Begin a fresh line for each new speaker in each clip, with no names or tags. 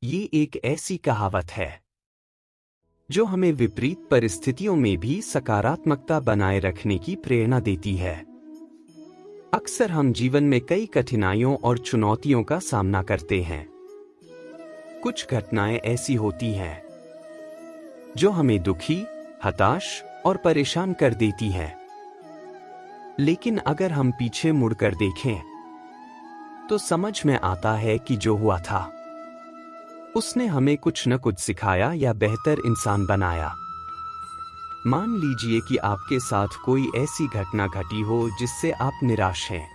ये एक ऐसी कहावत है जो हमें विपरीत परिस्थितियों में भी सकारात्मकता बनाए रखने की प्रेरणा देती है। अक्सर हम जीवन में कई कठिनाइयों और चुनौतियों का सामना करते हैं। कुछ घटनाएं ऐसी होती हैं जो हमें दुखी, हताश और परेशान कर देती हैं। लेकिन अगर हम पीछे मुड़कर देखें तो समझ में आता है कि जो हुआ था उसने हमें कुछ न कुछ सिखाया या बेहतर इंसान बनाया। मान लीजिए कि आपके साथ कोई ऐसी घटना घटी हो जिससे आप निराश हैं।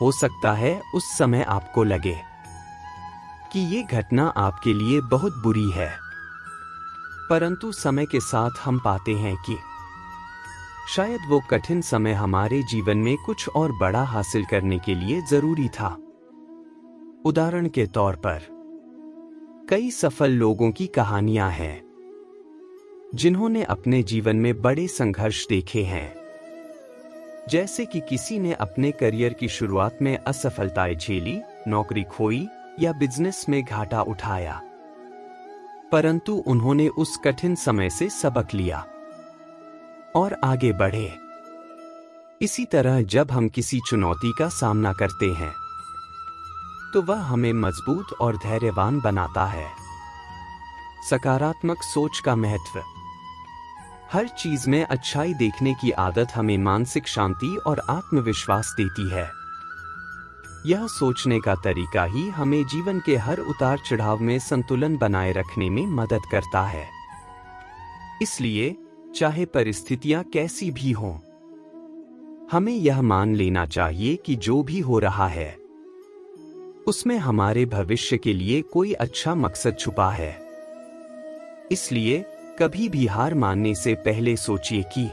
हो सकता है उस समय आपको लगे कि ये घटना आपके लिए बहुत बुरी है, परंतु समय के साथ हम पाते हैं कि शायद वो कठिन समय हमारे जीवन में कुछ और बड़ा हासिल करने के लिए जरूरी था। उदाहरण के तौर पर कई सफल लोगों की कहानियां हैं जिन्होंने अपने जीवन में बड़े संघर्ष देखे हैं। जैसे कि किसी ने अपने करियर की शुरुआत में असफलताएं झेली, नौकरी खोई या बिजनेस में घाटा उठाया, परंतु उन्होंने उस कठिन समय से सबक लिया और आगे बढ़े। इसी तरह जब हम किसी चुनौती का सामना करते हैं तो वह हमें मजबूत और धैर्यवान बनाता है। सकारात्मक सोच का महत्व। हर चीज में अच्छाई देखने की आदत हमें मानसिक शांति और आत्मविश्वास देती है। यह सोचने का तरीका ही हमें जीवन के हर उतार चढ़ाव में संतुलन बनाए रखने में मदद करता है। इसलिए चाहे परिस्थितियां कैसी भी हों, हमें यह मान लेना चाहिए कि जो भी हो रहा है उसमें हमारे भविष्य के लिए कोई अच्छा मकसद छुपा है। इसलिए कभी भी हार मानने से पहले सोचिए कि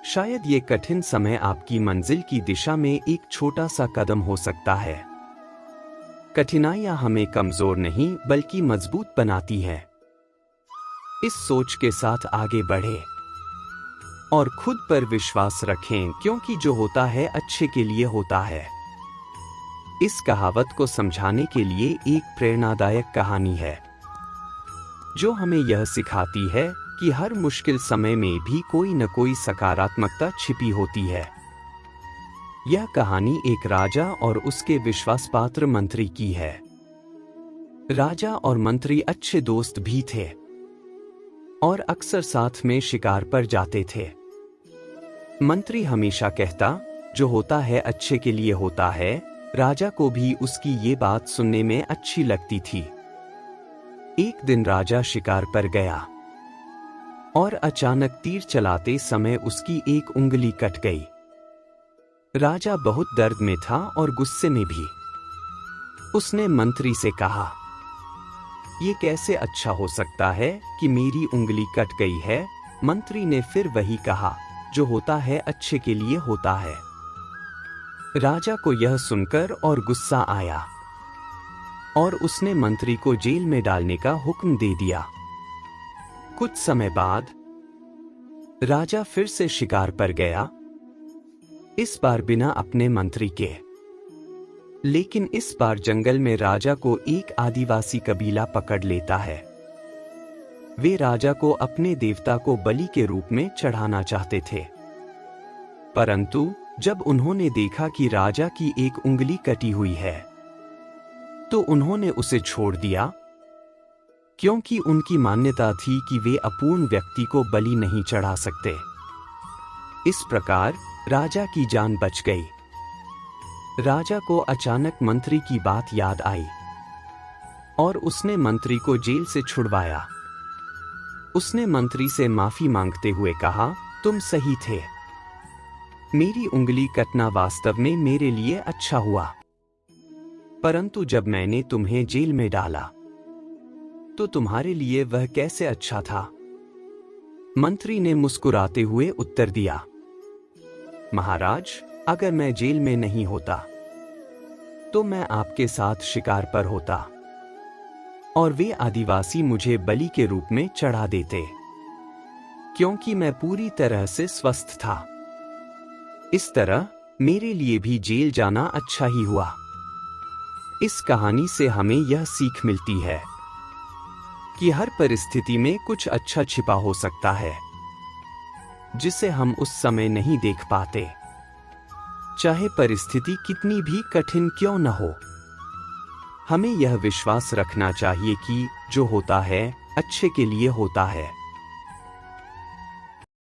शायद ये कठिन समय आपकी मंजिल की दिशा में एक छोटा सा कदम हो सकता है। कठिनाइयां हमें कमजोर नहीं बल्कि मजबूत बनाती हैं। इस सोच के साथ आगे बढ़ें और खुद पर विश्वास रखें, क्योंकि जो होता है अच्छे के लिए होता है। इस कहावत को समझाने के लिए एक प्रेरणादायक कहानी है जो हमें यह सिखाती है कि हर मुश्किल समय में भी कोई न कोई सकारात्मकता छिपी होती है। यह कहानी एक राजा और उसके विश्वासपात्र मंत्री की है। राजा और मंत्री अच्छे दोस्त भी थे और अक्सर साथ में शिकार पर जाते थे। मंत्री हमेशा कहता, जो होता है अच्छे के लिए होता है। राजा को भी उसकी ये बात सुनने में अच्छी लगती थी। एक दिन राजा शिकार पर गया और अचानक तीर चलाते समय उसकी एक उंगली कट गई। राजा बहुत दर्द में था और गुस्से में भी। उसने मंत्री से कहा, ये कैसे अच्छा हो सकता है कि मेरी उंगली कट गई है। मंत्री ने फिर वही कहा, जो होता है अच्छे के लिए होता है। राजा को यह सुनकर और गुस्सा आया और उसने मंत्री को जेल में डालने का हुक्म दे दिया। कुछ समय बाद राजा फिर से शिकार पर गया, इस बार बिना अपने मंत्री के। लेकिन इस बार जंगल में राजा को एक आदिवासी कबीला पकड़ लेता है। वे राजा को अपने देवता को बलि के रूप में चढ़ाना चाहते थे, परंतु जब उन्होंने देखा कि राजा की एक उंगली कटी हुई है तो उन्होंने उसे छोड़ दिया, क्योंकि उनकी मान्यता थी कि वे अपूर्ण व्यक्ति को बलि नहीं चढ़ा सकते। इस प्रकार राजा की जान बच गई। राजा को अचानक मंत्री की बात याद आई और उसने मंत्री को जेल से छुड़वाया। उसने मंत्री से माफी मांगते हुए कहा, तुम सही थे। मेरी उंगली कटना वास्तव में मेरे लिए अच्छा हुआ, परंतु जब मैंने तुम्हें जेल में डाला तो तुम्हारे लिए वह कैसे अच्छा था। मंत्री ने मुस्कुराते हुए उत्तर दिया, महाराज, अगर मैं जेल में नहीं होता तो मैं आपके साथ शिकार पर होता और वे आदिवासी मुझे बलि के रूप में चढ़ा देते, क्योंकि मैं पूरी तरह से स्वस्थ था। इस तरह मेरे लिए भी जेल जाना अच्छा ही हुआ। इस कहानी से हमें यह सीख मिलती है कि हर परिस्थिति में कुछ अच्छा छिपा हो सकता है, जिसे हम उस समय नहीं देख पाते, चाहे परिस्थिति कितनी भी कठिन क्यों न हो। हमें यह विश्वास रखना चाहिए कि जो होता है अच्छे के लिए होता है।